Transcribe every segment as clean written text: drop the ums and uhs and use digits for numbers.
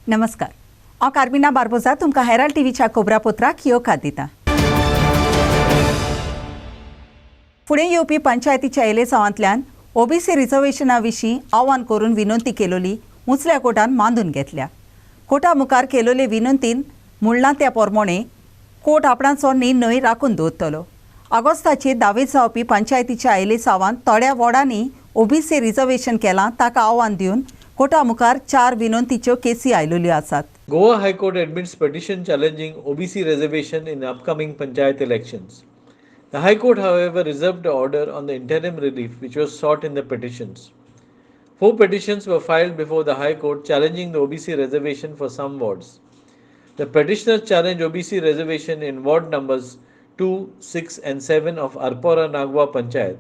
नमस्कार। हांव कार्मिना बार्बोजा तुमकां हेराल्ड टीव्हीच्या खबरापत्राक येवकार दिता। फुडें येवपी पंचायतीच्या इलेसांवांतल्यान ओबीसी रिझर्वेशना विशीं आव्हान करून विनंती केलोली मुसल्या कोर्टान मांडून घेतल्या। कोर्टा मुखार केलोले विनंतीन म्हणलां त्या प्रमाणे कोर्ट आपणाचो निर्णय राखून दवरतलो। ऑगस्टाचेर 10 जावपी पंचायतीच्या इलेसांवांत थोड्या वॉर्डांनी ओबीसी रिझर्वेशन केलां ताका आव्हान दिवन कोर्टा मुखार 4 विनंतीच्यो केसी आयिल्ल्यो आसात। Goa High Court admits petition challenging OBC reservation in upcoming panchayat elections. The High Court, however, reserved the order on the interim relief which was sought in the petitions. 4 petitions were filed before the High Court challenging the OBC reservation for some wards. The petitioners challenge OBC reservation in ward numbers 2, 6 and 7 of Arpora Nagwa Panchayat.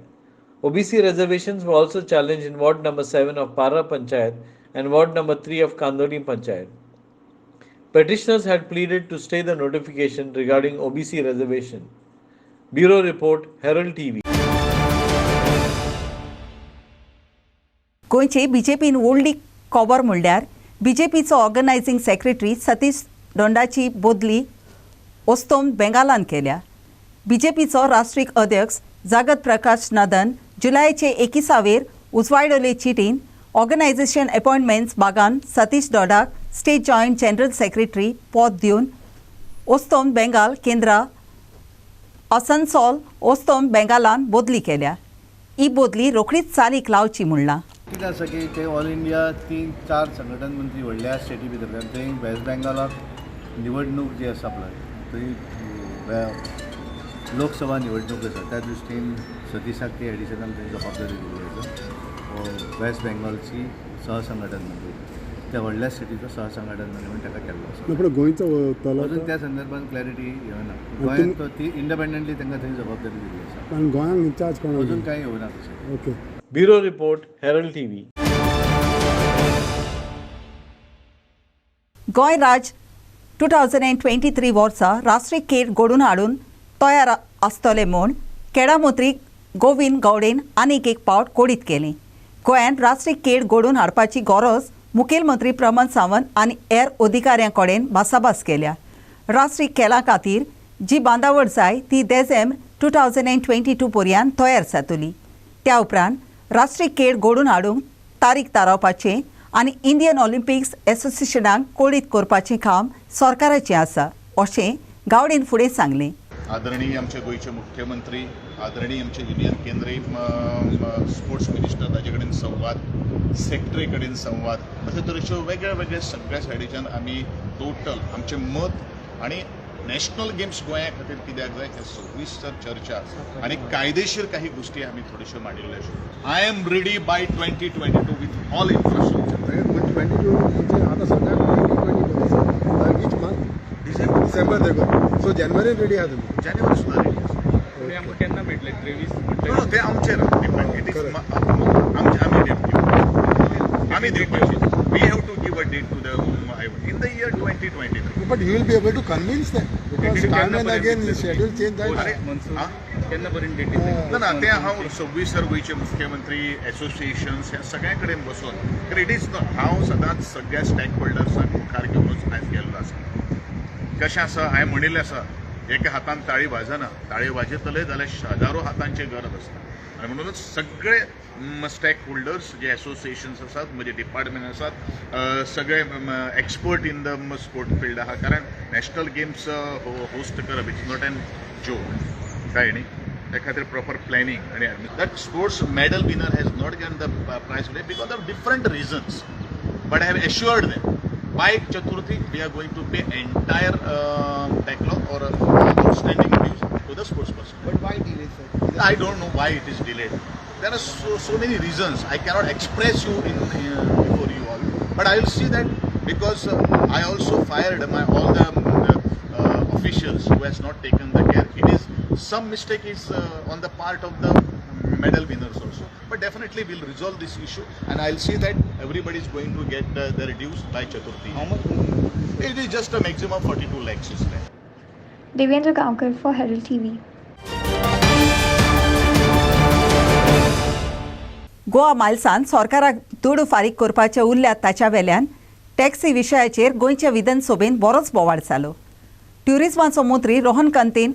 OBC reservations were also challenged in ward number 7 of Para Panchayat and ward number 3 of Kandoli Panchayat. Petitioners had pleaded to stay the notification regarding OBC reservation. Bureau Report, Herald TV. गोंयचे बीजेपीन व्हडली खबर म्हणल्यार बीजेपीचो ऑर्गनायझींग secretary Satish दोंडाची बदली ओस्तोम बेंगालान केल्या। बीजेपीचो राष्ट्रीय अध्यक्ष जगत प्रकाश नंदन जुलयाचे 21वेर उजवाडले चिटीन ऑर्गनायझेशन अपॉइंटमेंट्स बागान सतीश दोडाक स्टेट जॉयंट जनरल सेक्रेटरी पद दिवन ओस्तोम बेंगाल केंद्र असनसोल ओस्तोम बेंगालान बदली केल्या। ही बदली रोखडीच चालीक लावची म्हणलां। कितें आसा की ते ऑल इंडिया 3-4 संघटन मंत्री व्हडल्या स्टेटी भितर थंय वेस्ट बेंगालाक निवडणूक जी आसा पळय थंय लोकसभा निवडणूक आसा त्या दृश्टीन सतीशाक ती एडिशनल जबाबदारी दिल्ली आसा। वेस्ट बेंगॉलची सहसंघटन मंत्री त्या व्हडल्या स्टेटीचो सहसंघटन मंत्री म्हणून ताका केल्लो आसा। पण गोंयचो अजून त्या संदर्भात क्लॅरिटी येवना। गोंयांत ती इंडिपेंडंटली तांकां थंय जबाबदारी दिल्ली आसा पण गोंयांत इंचार्ज कोण अजून कांय येवना तशें। Okay. Bureau Report, Herald TV. Goa राज 2023 वर्सा राष्ट्रीय खेळ घडोवन हाडून तयार आसतले म्हूण खेळा मंत्री गोविंद गौडेन आनीक एक पावट कोडीत केली। गोंयांत राष्ट्रीय खेळ घडोवन हाडपाची गरज मुखेलमंत्री प्रमोद सावंत आनी हेर अधिकाऱ्यां कडेन भासाभास केल्या। राष्ट्रीय खेळां खातीर जी बांदावळ जाय ती डिसेंबर 2022 पर्यंत तयार जातली। त्या उपरांत राष्ट्रीय खेळ घडोवन हाडूंक तारीख थारावपाचें आनी इंडियन ऑलिंपिक्स एसोसिएशनाक कोडीत करपाचें काम सरकाराचें आसा अशें गावडेन फुडें सांगलें। आदरणीय आमचे गोयचे मुख्यमंत्री, आदरणीय आमचे युनियन केंद्रीय स्पोर्ट्स मिनिस्टर ताजे कडेन संवाद, सेक्रेटरी कडेन संवाद, अशे तरेच्यो वेगळे वेगळे सगळ्या सायडीच्यान आमी टोटल आमचें मत आनी नॅशनल गेम्स गोंया खातीर कित्याक जाय हे सविस्तर चर्चा आनी कायदेशीर काही गोष्टी आमी थोड्योश्यो मांडिल्ल्यो आसात। I am ready bye 2022 with all infrastructure. 2022 म्हणजे आता सगळ्यात 2020 वीच मंथ डिसेंबर देखून सो जानेवारी रेडी आहा तुमी? जानेवारी सुद्धा रेडी आसा। केन्ना मेळटले 23 नो ते आमचेर डिपेंड इट इज आमी डेट दिवप आमी दिवपाची we have to give a date to the in the year 2023 but you will be able to convince them because time and again schedule change जायना। केन्ना पर्यंत डेट ना ते हांव 26 गोयचे मुख्यमंत्री एसोसिएशन्स ह्या सगळ्या कडेन बसून तर इट इज नॉट हांव सदांच सगळ्या स्टेक होल्डर्सांक मुखार घेवनूच आयज गेल्लो आसा। कशें आसा हांवें म्हणिल्लें आसा एका हातान ताळी वाजना, ताळी वाजयतले जाल्यार हजारो हातांची गरज आसता आनी म्हणूनच सगळे स्टेक होल्डर्स जे एसोसिएशन्स आसात म्हजे डिपार्टमेंट आसात सगळे expert in the sport field आहा कारण नॅशनल गेम्स होस्ट करप इट्स नॉट एन जोक काय न्ही त्या खातीर प्रॉपर प्लॅनिंग आनी that sports medal winner has not gain the prize today because of different reasons but I have assured them by Chaturthi we are going to pay entire backlog or outstanding dues to the sports person. But why delay, sir? I don't know why it is delayed. There are so many reasons I cannot express you in before you all, but I will see that because I also fired all the officials who has not taken the care. It is some mistake is on the part of the medal winners also, but definitely we'll resolve this issue and I'll see that everybody is going to get their dues by Chaturthi. How much? It is just a maximum 42 lakhs is there. Devendra Gaonkar for Herald TV. Goa मायल्सान सरकाराक दूड फारीक करपाचे उरल्यात ताच्या वेल्यान taxi विशयाचेर गोंयच्या विधानसभेन बरोच बोवाळ जालो. ट्युरिझमाचो मंत्री रोहन खंतीन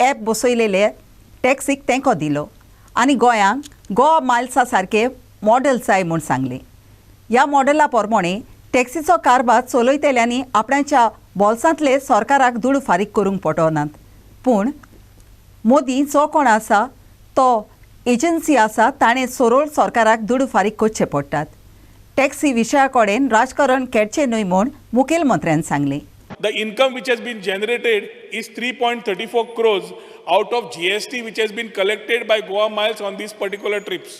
ॲप बसयलेले टॅक्सीक तेंको दिलो आनी गोंयांक गोवा मायल्सा सारके मॉडेल जाय म्हूण सांगलें. ह्या मॉडेला प्रमाणे टॅक्सीचो कारभार चलयतल्यांनी आपणाच्या बोल्सांतले सरकाराक दूड फारीक करूंक पटोवनात. पूण मोदी जो कोण आसा तो एजन्सी आसा ताणें सरोळ सरकाराक दूड फारीक करचे पडटात. टॅक्सी विशया कडेन राजकारण खेळचें न्हय म्हूण मुखेलमंत्र्यान सांगलें. The income which has been generated is 3.34 crores out of GST which has been collected by Goa Miles on these particular trips.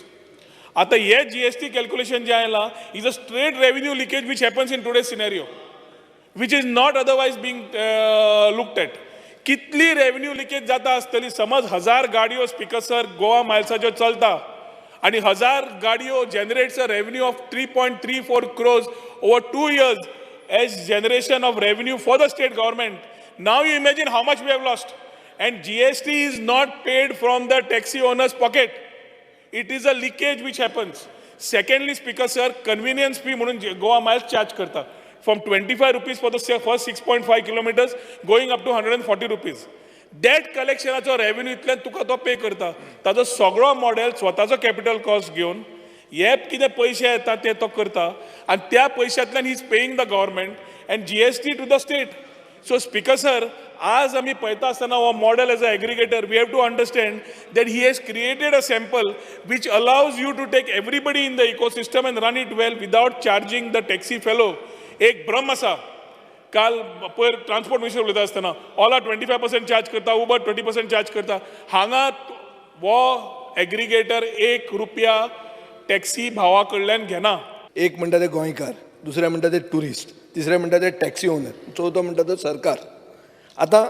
आता हे GST calculation जे आयला is a straight revenue leakage which happens in today's scenario, which is not otherwise being looked at. कितली revenue leakage जाता आसतली. समज 1000 गाडयो स्पिकर्सर गोवा मायल्साच्यो चलता आनी 1000 गाडयो generates a revenue of 3.34 crores over 2 years as generation of revenue for the state government. Now you imagine how much we have lost. And GST is not paid from the taxi owner's pocket. It is a leakage which happens. Secondly, Speaker sir, convenience fee म्हणून Goa Miles charge करता. From 25 rupees for the first 6.5 kilometers going up to 140 rupees. That collectionacho revenue इतल्यान तुका तो पे करता. ताजो सगळो model स्वताचो capital cost घेवन हे कितें पयशे येता ते तो करता आनी त्या पयशांतल्यान he is paying the government and GST to the state. So speaker sir, आज आमी पळयता आसतना हो model as a aggregator we have to understand that he has created a sample which allows you to take everybody in the ecosystem and run it well without charging the taxi fellow. एक भ्रम आसा. काल पयर transport minister उलयता आसतना ओला 25% charge करता, Uber 20% charge करता. हांगा हो एग्रिगेटर 1 रुपया टॅक्सी भावा कडल्यान घेना. एक म्हणटा ते गोंयकार, दुसरे म्हणटा ते ट्युरिस्ट, तिसरे म्हणटा ते टॅक्सी ओनर, चवथो म्हणटा तो सरकार. आतां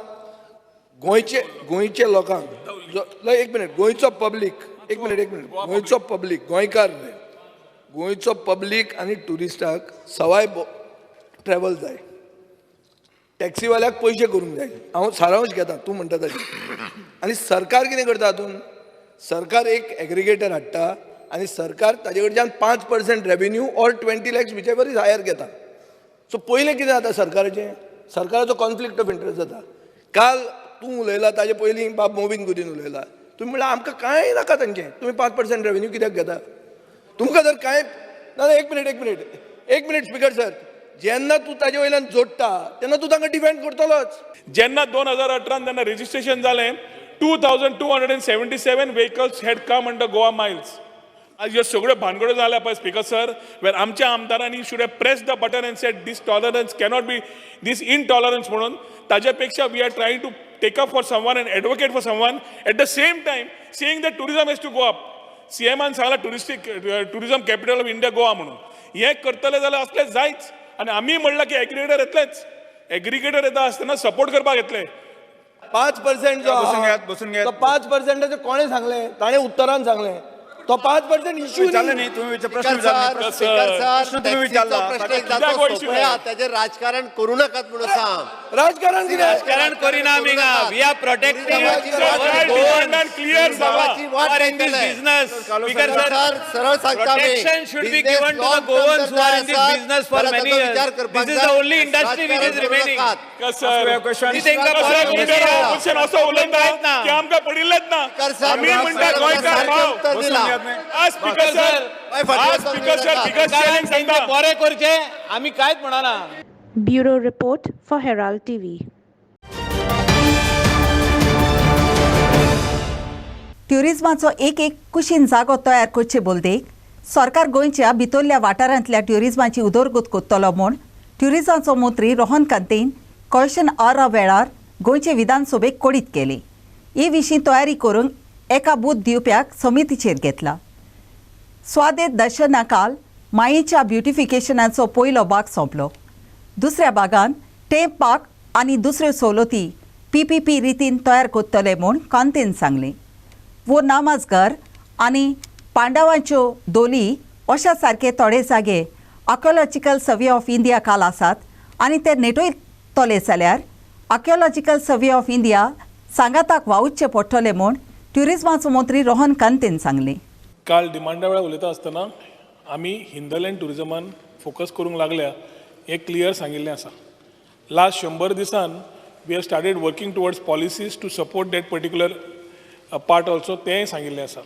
गोंयचे लोकांक एक मिनिट गोंयचो पब्लीक एक मिनिट गोंयचो पब्लीक गोंयकार न्हय, गोंयचो पब्लीक आनी ट्युरिस्टाक सवाय ट्रॅवल जाय. टॅक्सीवाल्याक पयशे करूंक जाय. हांव सारांश घेता तूं म्हणटा ताजें. आनी सरकार कितें करता हातून? सरकार एक एग्रिगेटर हाडटा आनी सरकार ताजे कडच्यान 5% revenue or 20 lakhs whichever is higher घेता. सो पयलें कितें जाता सरकाराचें? सरकाराचो कॉन्फ्लिक्ट ऑफ इंट्रस्ट जाता. काल तूं उलयला ताजे पयलीं बाब मोबीन गुदीन उलयला. तुमी म्हणल्यार आमकां कांय नाका तांचें. तुमी 5% रेव्हेन्यू कित्याक घेता? तुमकां जर कांय ना. एक मिनिट स्पीकर सर, जेन्ना तूं ताजे वयल्यान जोडटा तेन्ना तूं तांकां डिफेंड करतलोच. जेन्ना 2018 जेन्ना रेजिस्ट्रेशन जालें 2277 vehicles had come under Goa Miles. आज ह्यो सगळ्यो भानगड्यो जाल्या पळय स्पीकर सर, वेर आमच्या आमदारांनी should have press the button and said this tolerance cannot be this intolerance म्हणून. ताजे पेक्षा we are trying to take up for someone and advocate for someone at the same time saying that tourism has to go up. CMान सांगला tourism capital of India Goa म्हणून. हें करतले जाल्यार असलें जायच. आनी आमी म्हणलां की एग्रिगेटर येतलेच. एग्रिगेटर येता आसतना सपोर्ट करपाक येतले. 5% जो बसून घ्यात. तो 5% कोणें सांगलें? ताणें उत्तरान सांगलें तो 5% इश्यू नाही तुम्ही प्रश्न विचारला. त्याचे राजकारण करू नकात म्हणून सांग. राजकारण कितें? राजकारण करिना आमी we are protecting clear for in this business. Speaker sir, सरळ सांगता protection should be given to the Goans who are in this business for many years. This is the only industry which is remaining. Question असं उलयतात की आमकां पडिल्लेच ना. आमी म्हणटा गोंयकार भाव. स्पीकर सर बिगस्ट चॅलेंज सांगता बरे करचे आमी कांयच म्हणना. Bureau Report for Herald TV. ट्युरिझमाचो एक कुशीन जागो तयार करचे बोलदेक सरकार गोंयच्या भितरल्या वाठारांतल्या ट्युरिझमाची उदरगत करतलो म्हूण ट्युरिझमाचो मंत्री रोहन खंतीन क्वेश्चन आरा वेळार गोंयचे विधानसभेक कोडीत केली. हे विशीं तयारी करूंक एका बूथ दिवप्याक समितीचेर घेतला. स्वादेत दर्शनाकाल मायेच्या ब्युटिफिकेशनाचो पयलो भाग सोंपलो. दुसऱ्या भागांत टेप पार्क आनी दुसऱ्यो सवलती PPP रितीन तयार करतले म्हूण कांतीन सांगलें. वो नामाजगर आनी पांडवांच्यो दोली अशा सारके थोडे जागे आर्किओलॉजिकल सर्वे ऑफ इंडिया काल आसात आनी ते नेटयतले जाल्यार आर्किओलॉजिकल सर्वे ऑफ इंडिया सांगाताक वावुरचें पडटलें म्हूण ट्युरिझमाचो मंत्री रोहन खंतीन सांगलें. काल डिमांडा वेळार उलयता आसतना आमी हिंदलँड ट्युरिझमान फोकस करूंक लागल्या हें क्लियर सांगिल्लें आसा. लास्ट 100 दिसान we have started working towards policies to support that particular part also, तेंय सांगिल्लें आसा.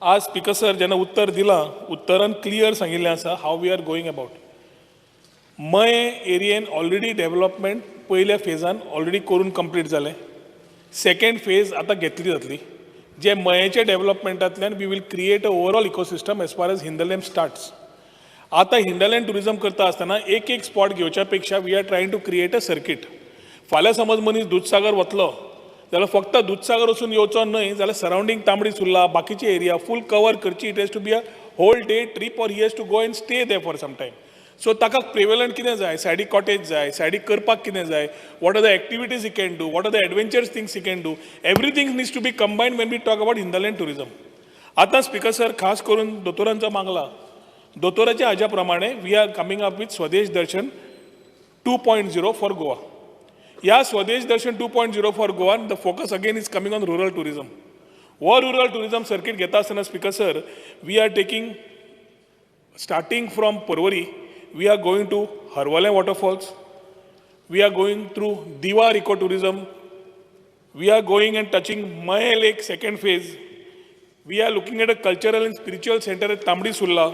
आज स्पीकर सर जेन्ना उत्तर दिलां, उत्तरान क्लियर सांगिल्लें आसा how we are going about. मय एरियेन ऑलरेडी डेव्हलपमेंट पयल्या फेजान ऑलरेडी करून कंप्लीट जालें. सेकंड फेज आतां घेतली जातली. जे मयेच्या डेव्हलपमेंटांतल्यान we will create a overall ecosystem as far as hinterland starts. आतां हिंदलॅन टुरिजम करता आसतना एक स्पॉट घेवच्या पेक्षा we are trying to create a circuit. फाल्यां समज मनीस दूधसागर वतलो जाल्यार फक्त दूधसागर वचून येवचो न्हय, जाल्यार सरावंडींग तांबडी सुर्ला बाकीचे एरिया फूल कवर करची. It has to be a whole day trip or he has to go and stay there for some time. So ताका प्रिवेलंट कितें जाय, सायडीक कॉटेज जाय, सायडीक करपाक कितें जाय, what are the activities he can do, what are the adventures things he can do, everything needs to be combined when we talk about hinterland tourism. आतां स्पीकर सर खास करून दोतोरांचो मागला. दोतोराच्या हाज्या प्रमाणे we are coming up with Swadesh Darshan 2.0 for Goa. ह्या Swadesh Darshan 2.0 for Goa the focus again is coming on rural tourism. वो रुरल टुरिजम सर्कीट घेता आसतना speaker sir we are taking starting from Porvorim we are going to Harwale waterfalls, we are going through Diwar ecotourism, we are going and touching Mahe Lake second phase, we are looking at a cultural and spiritual center at Tamdi Sulla,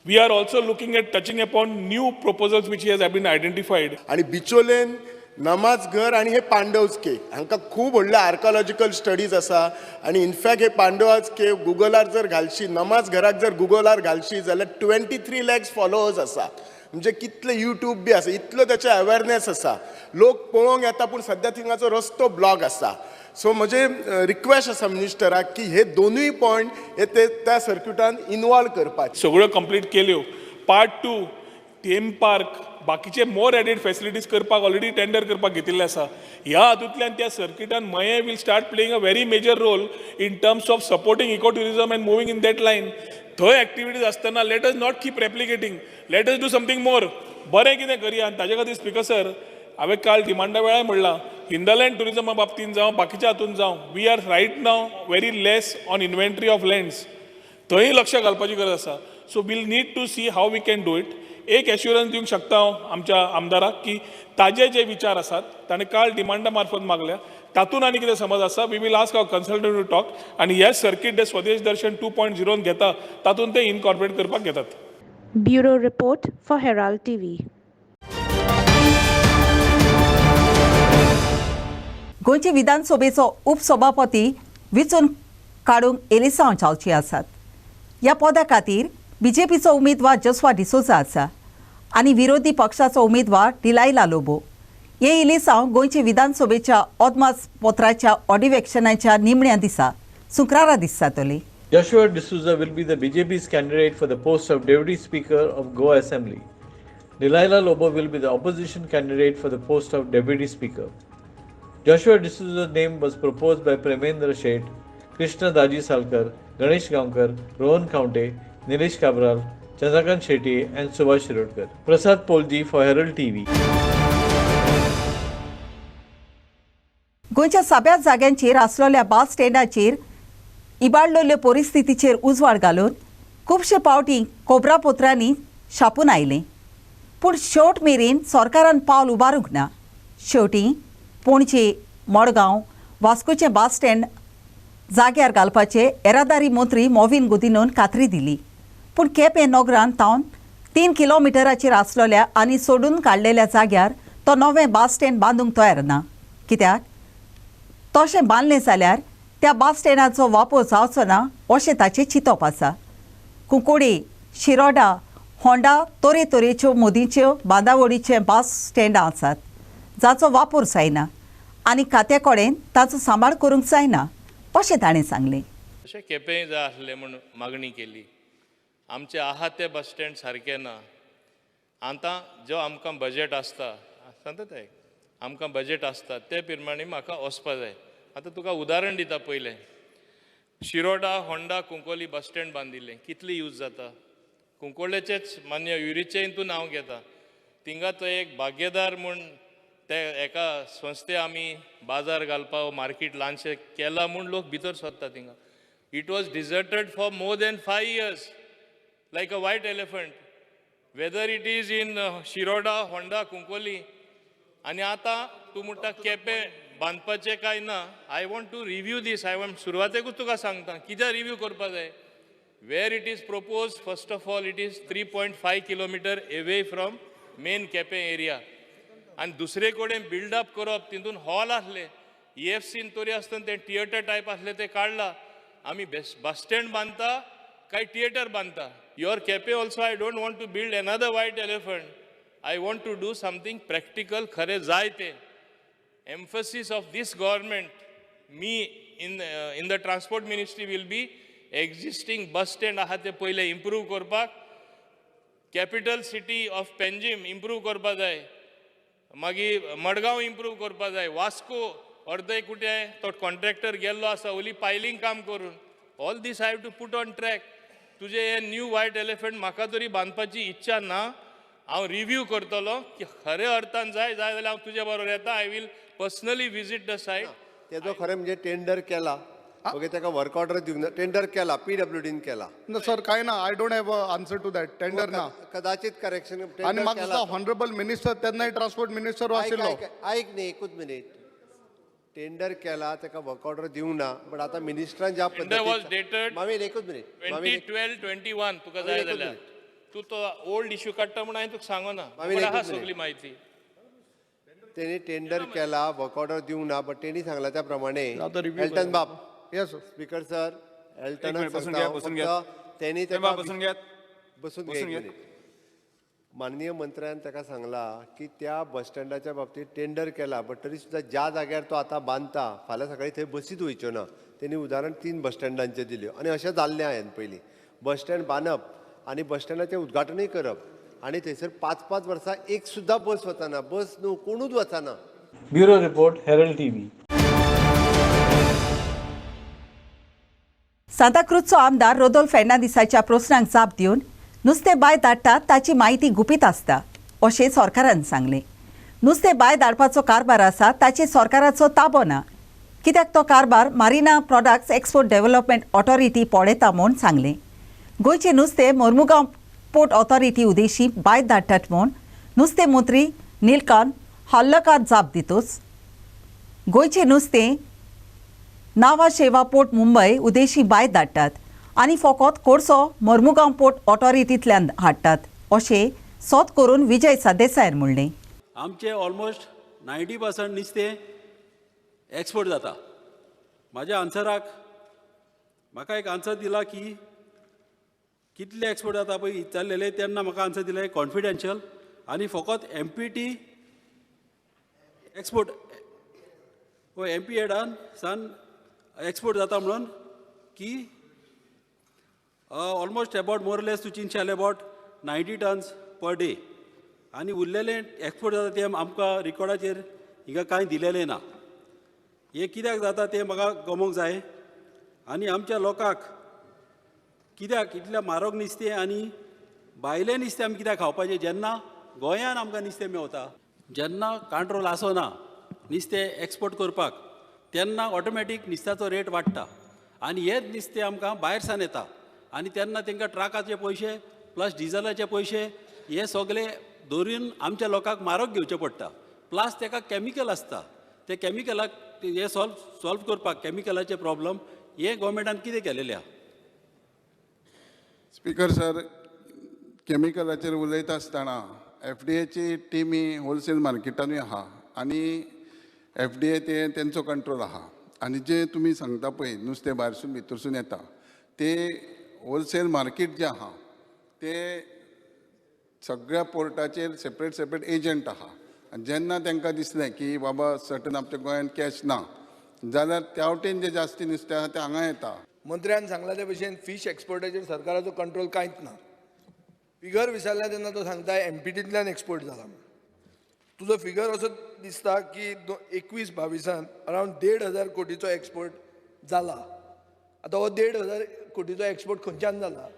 we are also looking at touching upon new proposals which has been identified. आणि बिचोलेन नमाज घर आणि हे पांडवज केव हांकां खूब व्हडले archaeological studies आसा. आणि इनफॅक्ट हे पांडवज केव गुगलार जर घालशी, नमाज घराक जर गुगलार घालशी जाल्यार 23 lakhs फॉलोअर्स आसा. म्हणजे कितले यूट्यूब बी आसा, इतलो त्याचे अवेरनेस आसा, लोक पळोवंक येता. पूण सद्या थिंगाचो रस्तो ब्लॉक आसा. सो म्हजे रिक्वेस्ट आसा मिनिस्टराक की हे दोनूय पॉयंट हे त्या सर्क्युटान इन्वॉल्व करपाचे. सगळ्यो कंप्लीट केल्यो. पार्ट 2 थीम पार्क बाकीचे मोर एडेड फॅसिलिटीज करपाक ऑलरेडी टेंडर करपाक घेतिल्ले आसा. ह्या हातूंतल्यान त्या सर्किटान Mayem will start playing a very major role in terms of supporting eco tourism and moving in that line. थंय एक्टिविटीज आसतना let us not keep replicating, let us do something more. बरें कितें करया. आनी ताजे खातीर स्पीकर सर हांवें काल डिमांडा वेळार म्हणलां हिंदलँड टुरिजमा बाबतींत जावं बाकीच्या हातूंत जावं we are right now very less on inventory of lands. थंय लक्ष घालपाची गरज आसा. So we'll need to see how we can do it. एक एश्युरन्स दिवंक शकता हांव आमच्या आमदाराक की ताजे जे विचार आसात ताणें काल डिमांडा मार्फत मागल्या, तातूंत आनी कितें समज आसा we will ask our consultant to talk. आनी हे सर्कीट जे स्वदेश दर्शन 2.0 घेता तातूंत ते इनकॉर्पोरेट करपाक घेतात. Bureau Report for Herald TV. गोंयचे विधानसभेचो उपसभापती वेंचून काडूंक एलिसांव चावची आसात. ह्या पदा खातीर बीजेपीचो उमेदवार जसवा डिसोजा आसा आनी विरोधी पक्षाचो उमेदवार डिलायला लोबो. हे एलिसांव गोंयचे विधानसभेच्या अदमासपत्राच्या ऑडिव्हेक्शनाच्या निमण्या दिसा शुक्रारा दीस जातली. Joshua D'Souza will be the BJP's candidate for the post of Deputy Speaker of Goa Assembly. Delilah Lobo will be the opposition candidate for the post of Deputy Speaker. Joshua D'Souza's name was proposed by Premendra Sheth, Krishna Daji Salkar, Ganesh Gaonkar, Rohan Kaunte, Nilesh Kabral, Chandrakant Shetty and Subhash Shirodkar. Prasad Polji for Herald TV. गोंयच्या सगळ्या जाग्यांचेर आसलेल्या बस स्टँडाचेर इबाडलेल्यो परिस्थितीचेर उजवाड घालून खुबशे फावटी खबरापत्रांनी छापून आयलें. पूण शेवट मेरेन सरकारान पावल उबारूंक ना. शेवटी पणजे, मडगांव, वास्कोचें बस स्टँड जाग्यार घालपाचे येरादारी मंत्री मोविन गुदिनोन खात्री दिली. पूण केपें नगरांत तावन 3 किलोमिटराचेर आसलेल्या आनी सोडून काडलेल्या जाग्यार तो नवें बस स्टँड बांदूंक तयार ना. कित्याक तशें बांदलें जाल्यार त्या बस स्टँडाचो वापर जावचो ना अशें ताचें चिंतप आसा. कुंकोडे, शिरोडा, होंडा तरेच्यो मोदींच्यो बांदावळीचे बस स्टँडां आसात जाचो वापर जायना आनी खात्या कडेन ताचो सांबाळ करूंक जायना अशें ताणें सांगलें. अशें केपेंय जाय आसलें म्हूण मागणी केली. आमचे आहा ते बस स्टँड सारके ना. आतां जो आमकां बजेट आसता सांगता ते आमकां बजेट आसता ते प्रमाणे म्हाका वचपा जाय. आतां तुका उदाहरण दिता. पयलें शिरोडा, होंडा, कुंकोली बस स्टँड बांदिल्लें कितली यूज जाता. कुंकोळेचेच मान्य युरीचें तूं नांव घेता. थिंगा तो एक भाग्यदार म्हूण ते एका संस्थे आमी बाजार घालपाक मार्केट लॉन्च केला म्हूण लोक भितर सोदता थिंगा. It was deserted for more than 5 years like a white elephant. Whether it is in Shiroda Honda Cuncolim आनी आतां तूं म्हणटा केपें बांदपाचें काय ना. I want to review this. I want सुरवातेकूच तुका सांगता कित्याक रिव्यू करपा जाय. Where it is propose first of all it is 3.5 kilometre away from main Quepem area आनी दुसरे कडेन बिल्डअप करप तितून हॉल आसले EFCन तरी आसतना ते थिएटर टायप आसले ते काडला. आमी बस स्टँड बांदता काय थिएटर बांदता. Your Quepem also I don't want to build another white elephant. I want to do something practical खरें जाय तें. emphasis of this government, me in the transport ministry will be existing bus stand आहा ते पहिले improve करपाक. Capital city of Panjim improve करपा जाय. मागीर मडगांव improve करपा जाय. वास्को अर्दे कुठे तो कॉन्ट्रॅक्टर गेल्लो आसा ओली पायलिंग काम करून. All this I have to put on track. तुजे हे न्यू व्हायट एलिफंट म्हाका तरी बांदपाची इच्छा ना. हांव रिव्यू करतलो की खरे अर्थान जाय जाल्यार हांव तुजे बरोबर येता. I will personally visit the site. तेजो खरें म्हणजे टेंडर केला ओके ताका वर्क ऑर्डर दिवंक ना. टेंडर केला PWDन केला. No, sir, काय ना, I don't have an answer to that. Tender ना. कदाचित करेक्शन आणि मागचा हॉनरेबल मिनिस्टर त्यांनाही ट्रान्सपोर्ट मिनिस्टर आशिल्लो. ऐक न्ही एकूच मिनिट. टेंडर केला ताका वर्क ऑर्डर दिवंक ना. बट आता मिनिस्टरान ज्या टेंडर वॉज डेटेड मामीन एकूच मिनिट 2012-21 तुका जाय जाल्यार तू तो ओल्ड इश्यू काडटा म्हणून हांवें तुका सांगो ना. आहा सगळी म्हायती. त्यांनी टेंडर केला वर्क ऑर्डर दिवंक ना. बट तेणी सांगला त्या प्रमाणे एल्टन बाब येस स्पीकर सर एल्टन त्यांनी बसून घ्या. माननीय मंत्र्यान ताका सांगला की त्या बस स्टँडाच्या बाबतीत टेंडर केला. बट तरी सुद्धा ज्या जाग्यार तो आता बांदता फाल्यां सकाळी थंय बसीत वयच्यो ना. त्यांनी उदाहरण 3 बस स्टँडांचे दिल्यो आनी अशें जाल्लें हांवें पयलीं. बस स्टँड बांदप आनी बस स्टँडाचें उद्घाटनूय करप आनी थंयसर 5-5 वर्सां एक सुद्दां बस वचना. बस न्हू कोणूच वचना. Bureau report Herald TV. सांताक्रूजचो आमदार रोदोल्फ फेर्नांदीसाच्या प्रस्नांक जाप दिवन नुस्तें भायर धाडटात ताची माहिती गुपीत आसता अशें सरकारान सांगलें. नुस्तें भायर धाडपाचो कारभार आसा ताचेर सरकाराचो ताबो ना. कित्याक तो कारभार Marina products export development authority पळयता म्हूण सांगलें. गोंयचें नुस्तें मोर्मुगांव पोर्ट ऑथॉरिटी उदेशी भायर धाडटात म्हूण नुस्तें मंत्री निलकांत हल्लकार जाप दितूच गोंयचें नुस्तें नावा शेवा पोर्ट मुंबय उदेशी भायर धाडटात आनी फकत कोळसो मोर्मुगांव पोर्ट ऑथॉरिटींतल्यान हाडटात अशें सोद करून विजय सरदेसायन म्हणलें. आमचे ऑलमोस्ट 90% नुस्तें एक्सपोर्ट जाता. म्हाज्या आन्सराक म्हाका एक आन्सर दिला की कितले एक्सपोर्ट जाता पळय विचारलेले तेन्ना म्हाका आन्सर दिलें कॉन्फिडेन्शियल आनी फकत MPT एक्सपोर्ट MP हेडान सान एक्सपोर्ट जाता म्हणून की ऑलमोस्ट अबाउट मोरलेस टू चिंचाले अबाउट 90 टन्स पर डे आनी उरलेले एक्सपोर्ट जाता ते आमकां रिकॉर्डाचेर हिंगा कांय दिलेलें ना. हे कित्याक जाता तें म्हाका गमोवंक जाय. आनी आमच्या लोकांक कित्याक इतलें म्हारग नुस्तें आनी भायलें नुस्तें आमी कित्याक खावपाचें जेन्ना गोंयांत आमकां नुस्तें मेवता. जेन्ना कंट्रोल आसना नुस्तें एक्सपोर्ट करपाक तेन्ना ऑटोमॅटीक नुस्त्याचो रेट वाडटा आनी हेच नुस्तें आमकां भायर सावन येता आनी तेन्ना तांकां ट्रकाचे पयशे प्लस डिझलाचे पयशे हे सगळे धरून आमच्या लोकांक म्हारग घेवचे पडटा. प्लस ताका कॅमिकल आसता. ते कॅमिकलाक हे सॉल्व करपाक कॅमिकलाचे प्रॉब्लम हे गोवोरमेंटान कितें केलेलें आहा. स्पीकर सर, केमिकलाचेर उलयता आसतना FDAची टिमी होलसेल मार्केटानूय आहा आनी FDA तेंचो कंट्रोल आहा. आनी जे तुमी सांगता पळय नुस्तें भायरसून भितरसून येता ते होलसेल मार्केट जे आहा ते सगळ्या पोर्टाचेर सेपरेट एजंट आहा. आनी जेन्ना तांकां दिसलें की बाबा सर्टन आमच्या गोंयांत कॅश ना जाल्यार त्या वटेन जे जास्ती नुस्तें आहा तें हांगा येता. मंत्र्यान सांगला ते भशेन फीश एक्सपोर्टाचेर सरकाराचो कंट्रोल कांयच ना. फिगर विचारल्या तेन्ना तो सांगता MPTंतल्यान एक्सपोर्ट जाला. तुजो फिगर असो दिसता की 21-22 अरावंड 1,500 कोटीचो एक्सपोर्ट जाला. आतां हो 1,500 कोटीचो एक्सपोर्ट खंयच्यान जाला?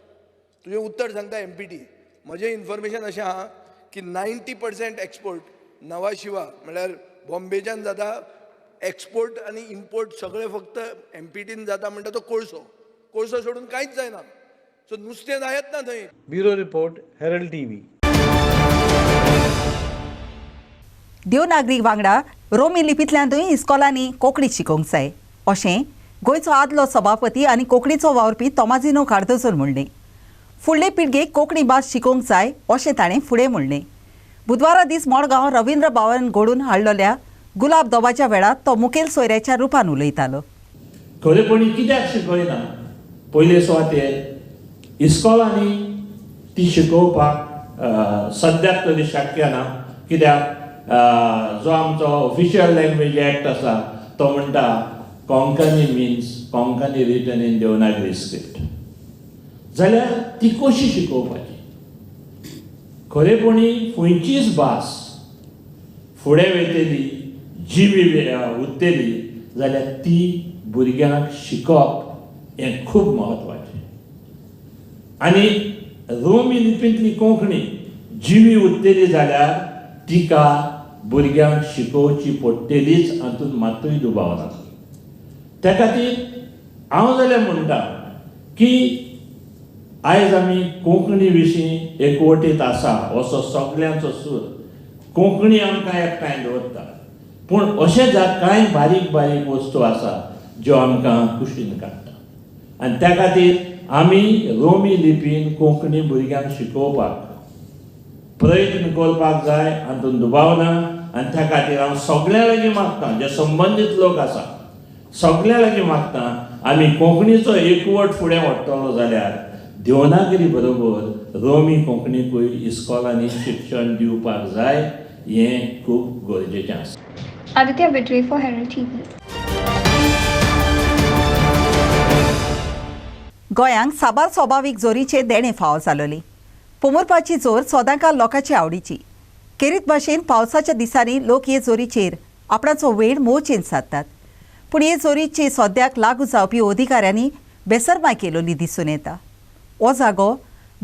तुजें उत्तर सांगता MPT. म्हजें इन्फॉर्मेशन अशें आहा की 90% एक्सपोर्ट नवा शिवा म्हळ्यार बॉम्बेच्यान जाता. एक्सपोर्ट आनी इम्पोर्ट सगळें फक्त MPTन जाता म्हणटा तो कोळसो सोडून कांयच जायना. सो नुस्तें जायत ना थंय. Bureau report Herald TV. Devanagari वांगडा रोमी लिपींतल्यानूय इस्कॉलांनी कोंकणी शिकोवंक जाय अशें गोंयचो आदलो सभापती आनी कोंकणीचो वावरपी तोमाजिनो कार्दोजोन म्हणलें. फुडले पिळगेक कोंकणी भास शिकोवंक जाय अशें ताणें फुडें म्हणलें. बुधवारा दीस मडगांव रवींद्र भवन घडोवन हाडलेल्या गुलाब दोबाच्या वेळार तो मुखेल सोयऱ्याच्या रुपान उलयतालो. खरेपणी कित्याक शिकयना पयले सुवातेर इस्कॉलांनी ती शिकोवपाक सद्याक तरी शक्य ना. कित्याक जो आमचो ऑफिशियल लँग्वेज एक्ट आसा तो म्हणटा Konkani means Konkani written in Devanagari script. जाल्यार ती कशी शिकोवपाची? खरेपणी खंयचीच भास फुडें वयतली जिवी उरतली जाल्यार ती भुरग्यांक शिकप हें खूब म्हत्वाचें. आनी रोमी लिपींतली कोंकणी जिवी उरतली जाल्यार तिका भुरग्यांक शिकोवची पडटलीच, हातूंत मात्तूय दुबाव ना. त्या खातीर हांव जाल्यार म्हणटा की आयज आमी कोंकणी विशीं एकवटीत आसा असो सगळ्यांचो सूर. कोंकणी आमकां एकठांय दवरता, पूण अशे कांय बारीक बारीक वस्तू आसा ज्यो आमकां कुशीन काडटा. आनी त्या खातीर आमी रोमी लिपीन कोंकणी भुरग्यांक शिकोवपाक प्रयत्न करपाक जाय, हातूंत दुबाव ना. आनी त्या खातीर हांव सगळ्या लागीं मागतां, जे संबंदीत लोक आसा सगळ्या लागीं मागतां, आमी कोंकणीचो एकवट फुडें व्हरतलो जाल्यार देवनागरी बरोबर रोमी कोंकणीकूय इस्कॉलांनी शिक्षण दिवपाक जाय. हें खूब गरजेचें आसा. Aditya Bidre for Herald TV. गोंयांक साबार स्वाभावीक जोरीचे देणे फावो जालोली. पोमुरपाची जोर सोदांकाल लोकांची आवडीची. खेरीत भाशेन पावसाच्या दिसांनी लोक हे जोरीचेर आपणाचो वेळ मोचेन सादतात. पूण हे जोरीचे सद्याक लागू जावपी अधिकाऱ्यांनी बेसरमाय केलोली दिसून येता. हो जागो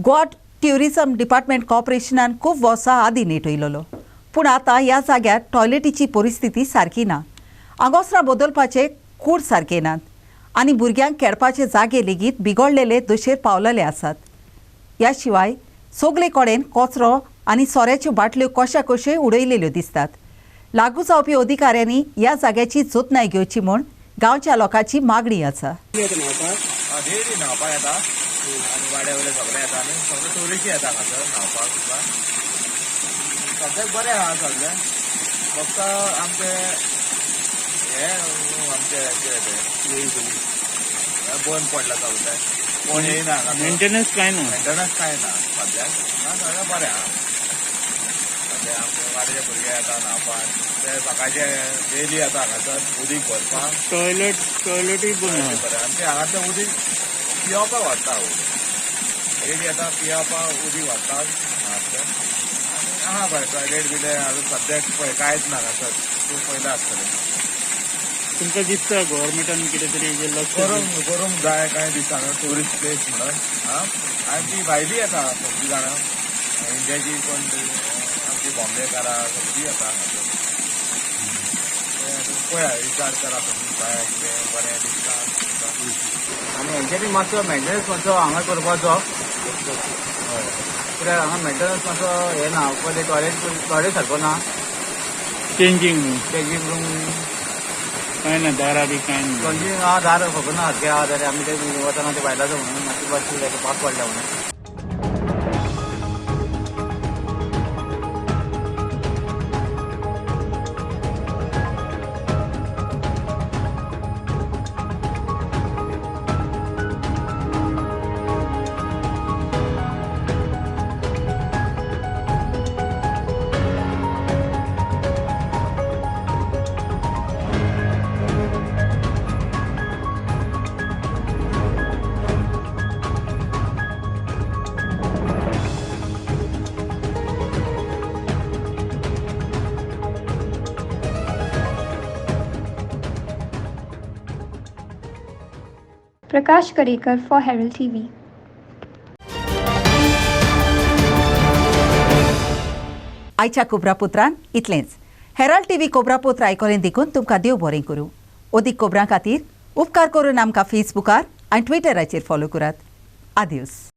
गोवा ट्युरिझम डिपार्टमेंट कॉर्पोरेशनान खूब वर्सां आदीं नेटयलोलो, पूण आतां ह्या जाग्यार टॉयलेटीची परिस्थिती सारकी ना. आगोसरां बदलपाचे कूड सारके नात आनी भुरग्यांक खेळपाचे जागे लेगीत बिगडलेले दशेर पावलेले आसात. ह्या शिवाय सगळे कडेन कचरो आनी सोऱ्याच्यो बाटल्यो कशा कशेय उडयलेल्यो दिसतात. लागू जावपी अधिकाऱ्यांनी ह्या जाग्याची जतनाय घेवची म्हूण गांवच्या लोकांची मागणी आसा. सद्याक बरें आहा सगळें, फक्त आमचें बंद पडला चलता, कोण येयना. मेंटेनन्स कांय ना सद्याक. सगळें बरें आहा. सद्याक आमचे वाडे भुरगे येता न्हावपाक, ते सकाळचे डेली येता हांगासर उदीक भरपाक. टॉयलेटूय बंद बरें. आनी ते हांगासर उदीक पियोवपाक व्हरता. डेली येता पियोवपाक उदीक व्हरतात हांगासर. आहा बरें टॉयलेट बी अजून सद्याक पळय कांयच ना हांगासर. तूं पयलें आसतलें. तुमकां दिसता गव्हर्मेंटान कितें तरी लक्ष करूंक जाय कांय दिसांनी टुरिस्ट प्लेस म्हणून. आनी ती भायली येता सगळीं जाणां, इंडियाची कोण आमची बॉम्बेकारां सगळीं येता हांगासर. पळया विचार करा तुमी काय कितें बरें दिसता. आनी हेंच्यांनी मातसो मेंटेनन्स मातसो हांगा करपाचो. हय, कित्याक हांगा मेंटेनन्स मातसो हें ना. पयलीं टॉयलेट सारको ना. चेंजींग रूम कांय ना, दारां बी कांय ना. चेंजींग आहा, दार खबर ना सारकें आहा जाल्यार आमी ते वतना ते भायलाचो म्हणून मातशी बस पास पडल्या म्हणून. Prakash Karekar for Herald TV. आयच्या कोबरापुत्रान इतलेंच. हेराल्ड टीव्ही कोबरापुत्र आयकोलें देखून तुमकां देव बरें करूं. अदीक कोबरां खातीर उपकार करून आमकां फेसबुकार आनी ट्विटराचेर फॉलो करात. आदियोस.